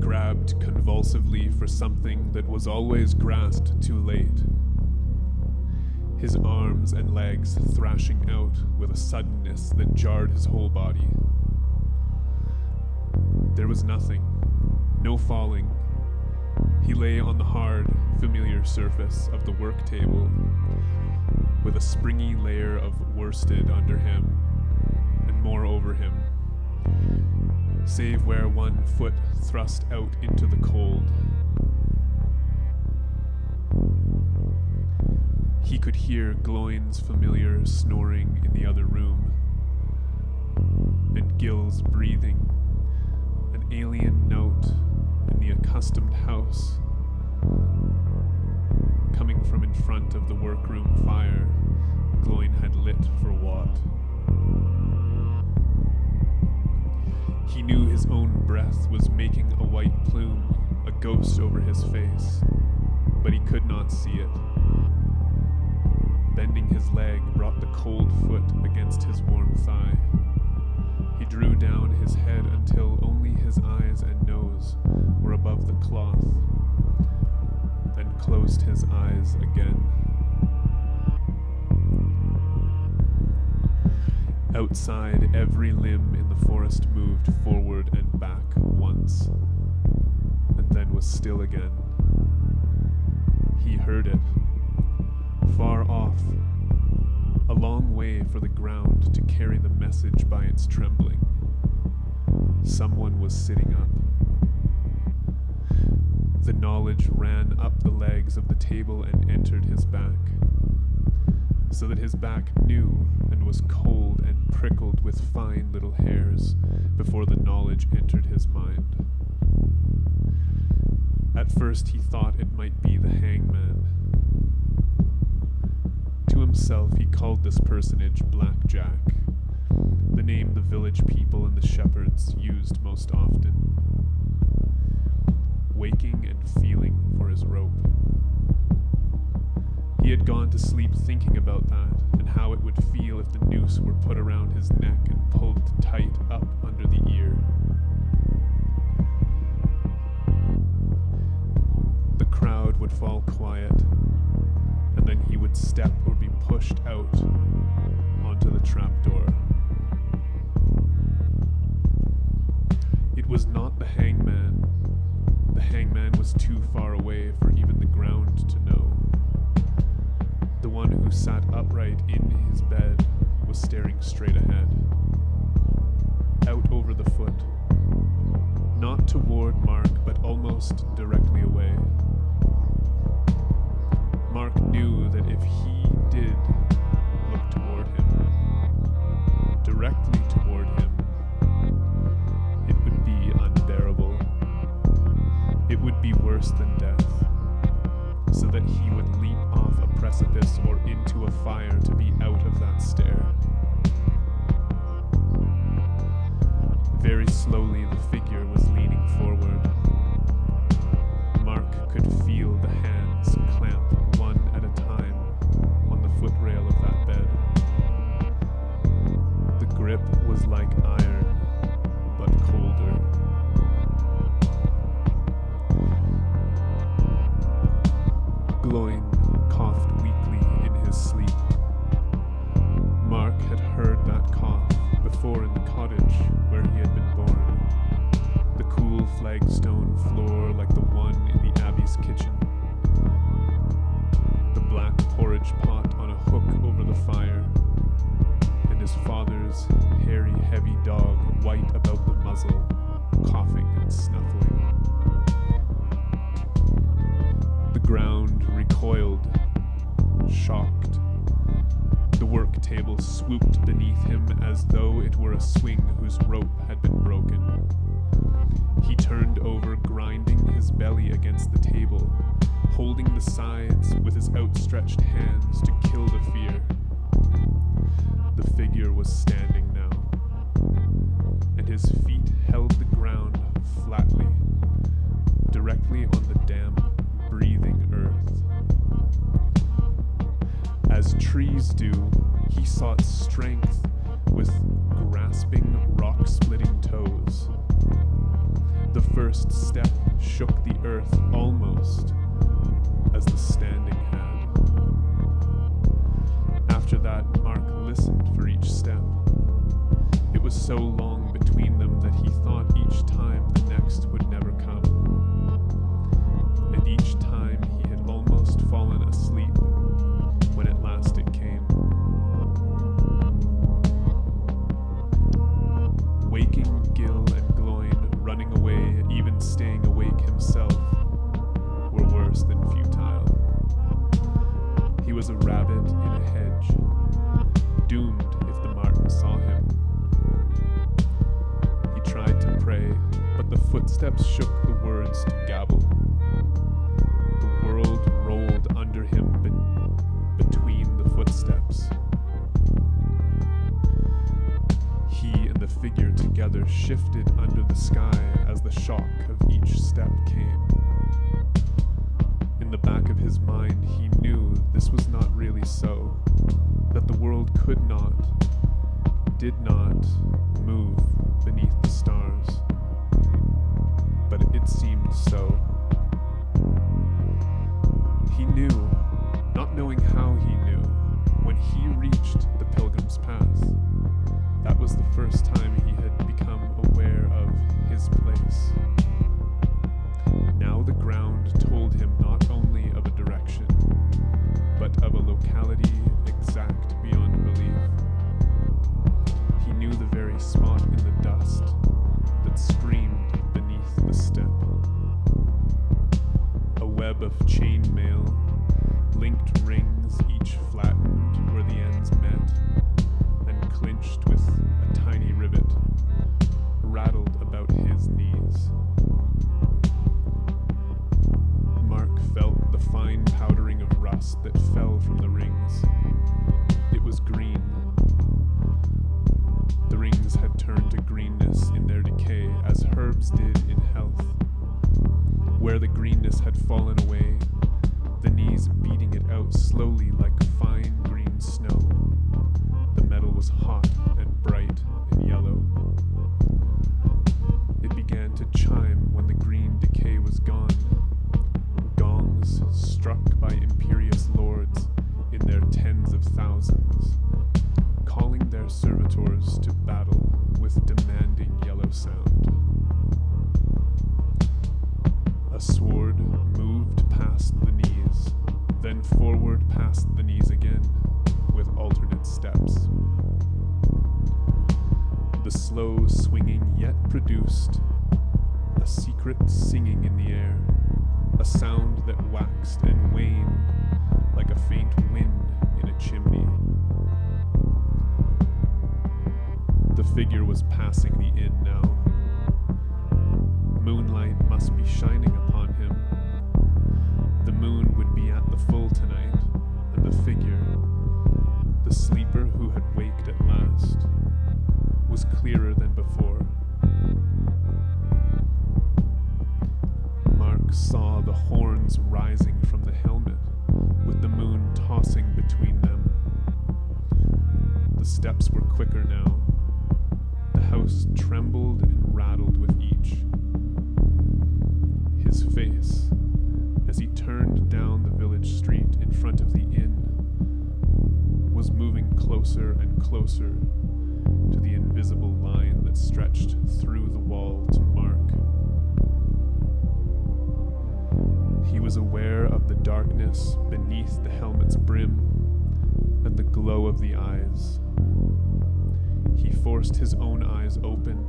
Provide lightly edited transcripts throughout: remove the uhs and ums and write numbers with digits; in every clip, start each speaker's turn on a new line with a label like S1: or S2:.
S1: grabbed convulsively for something that was always grasped too late. His arms and legs thrashing out with a suddenness that jarred his whole body. There was nothing, no falling. He lay on the hard, familiar surface of the work table, with a springy layer of worsted under him, and more over him, save where one foot thrust out into the cold. He could hear Gloin's familiar snoring in the other room, and Gil's breathing, an alien note in the accustomed house, coming from in front of the workroom fire Gloin had lit for Watt. He knew his own breath was making a white plume, a ghost over his face, but he could not see it. Bending his leg brought the cold foot against his warm thigh. He drew down his head until only his eyes and nose were above the cloth, and closed his eyes again. Outside, every limb in the forest moved forward and back once, and then was still again. He heard it, far off, a long way for the ground to carry the message by its trembling. Someone was sitting up. The knowledge ran up the legs of the table and entered his back, so that his back knew and was cold and prickled with fine little hairs before the knowledge entered his mind. At first he thought it might be the hangman. To himself he called this personage Black Jack, the name the village people and the shepherds used most often. Waking and feeling for his rope. He had gone to sleep thinking about that and how it would feel if the noose were put around his neck and pulled tight up under the ear. The crowd would fall quiet, and then he would step or be pushed out onto the trapdoor. It was not the hangman. The hangman was too far away for even the ground to know. The one who sat upright in his bed was staring straight ahead, out over the foot, not toward Mark, but almost directly away. Mark knew that if he did look toward him, directly toward him, it would be unbearable. It would be worse than death, so that he would leap off a precipice or into a fire to be out of that stare. Very slowly the figure was leaning forward. Mark could feel the hands clamp one at a time on the footrail of that bed. The grip was like iron, but colder. Gloin coughed weakly in his sleep. Mark had heard that cough before in the cottage where he had been born. The cool flagstone floor like the one in the Abbey's kitchen. The black porridge pot on a hook over the fire. And his father's hairy, heavy dog, white about the muzzle, coughing and snuffling. The ground recoiled, shocked. The work table swooped beneath him as though it were a swing whose rope had been broken. He turned over, grinding his belly against the table, holding the sides with his outstretched hands to kill the fear. The figure was standing now, and his feet held the ground flatly, directly on the damp, breathing earth. As trees do, he sought strength with grasping, rock-splitting toes. The first step shook the earth almost as the standing had. After that, Mark listened for each step. It was so long between them that he thought each time the next would never come. And each time he had almost fallen asleep when at last it came. Waking Gil and Gloin, running away, even staying awake himself, were worse than futile. He was a rabbit in a hedge, doomed if the marten saw him. He tried to pray, but the footsteps shook the words to gabble. The world rolled under him between the footsteps. He and the figure together shifted under the sky as the shock of each step came. In the back of his mind, he knew this was not really so, that the world could not, did not move beneath the stars. But it seemed so. He knew, not knowing how he knew, when he reached the Pilgrim's Path. That was the first time he had become aware of his place. Now the ground told him not only of a direction, but of a locality exact beyond belief. He knew the very spot in the dust that screamed beneath the step. A web of chainmail, linked rings, each flattened where the ends met, and clinched with a tiny rivet, rattled about his knees. Mark felt the fine powdering of rust that fell from the rings. It was green. The rings had turned to greenness in their decay, as herbs did in health. Where the greenness had fallen away, the knees beating it out slowly like fine green snow. The metal was hot and bright and yellow. It began to chime when the green decay was gone. Gongs struck by imperious lords in their tens of thousands, calling their servitors to battle with demanding yellow sound. A sword moved past the knees, then forward past the knees again, with alternate steps. The slow swinging yet produced a secret singing in the air, a sound that waxed and waned like a faint wind in a chimney. The figure was passing the inn now. Moonlight must be shining upon him. The moon would be at the full tonight, and the figure, the sleeper who had waked at last, was clearer than before. Mark saw the horns rising from the helmet, with the moon tossing between them. The steps were quicker now. The house trembled and rattled with each. His face, as he turned down the village street in front of the inn, was moving closer and closer to the invisible line that stretched through the wall to Mark. He was aware of the darkness beneath the helmet's brim and the glow of the eyes. He forced his own eyes open,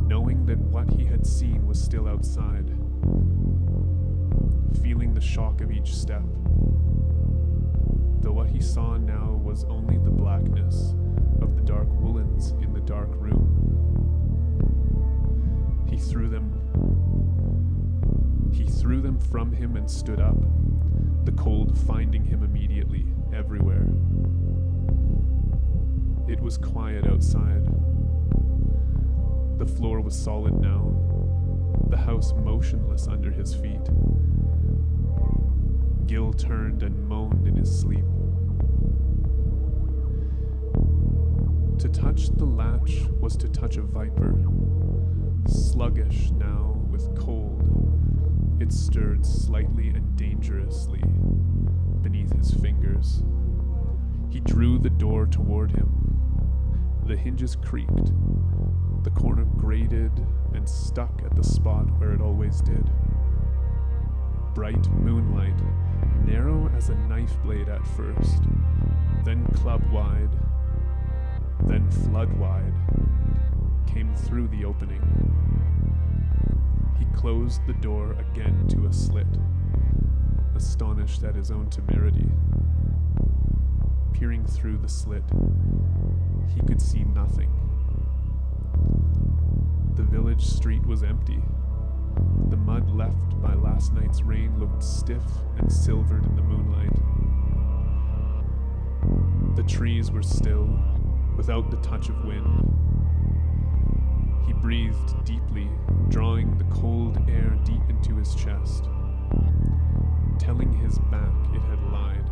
S1: knowing that what he had seen was still outside, feeling the shock of each step, though what he saw now was only the blackness of the dark woolens in the dark room. He threw them from him and stood up, the cold finding him immediately, everywhere. It was quiet outside. The floor was solid now, the house motionless under his feet. Gil turned and moaned in his sleep. To touch the latch was to touch a viper, sluggish now with cold, it stirred slightly and dangerously beneath his fingers. He drew the door toward him. The hinges creaked. The corner grated and stuck at the spot where it always did. Bright moonlight, narrow as a knife blade at first, then club-wide, then flood-wide, came through the opening. He closed the door again to a slit, astonished at his own temerity. Peering through the slit, he could see nothing. The village street was empty. The mud left by last night's rain looked stiff and silvered in the moonlight. The trees were still, without the touch of wind. He breathed deeply, drawing the cold air deep into his chest, telling his back it had lied.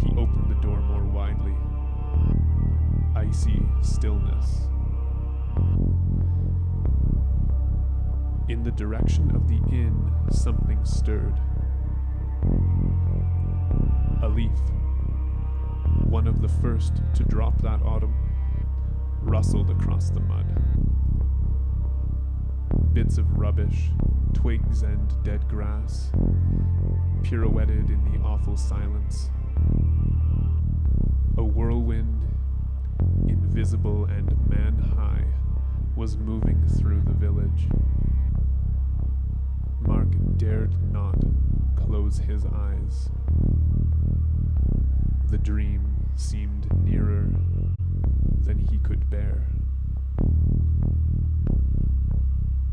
S1: He opened the door more widely. Icy stillness. In the direction of the inn, something stirred. A leaf, one of the first to drop that autumn, rustled across the mud. Bits of rubbish, twigs and dead grass, pirouetted in the awful silence. A whirlwind, invisible and man-high, was moving through the village. Mark dared not close his eyes. The dream seemed nearer than he could bear.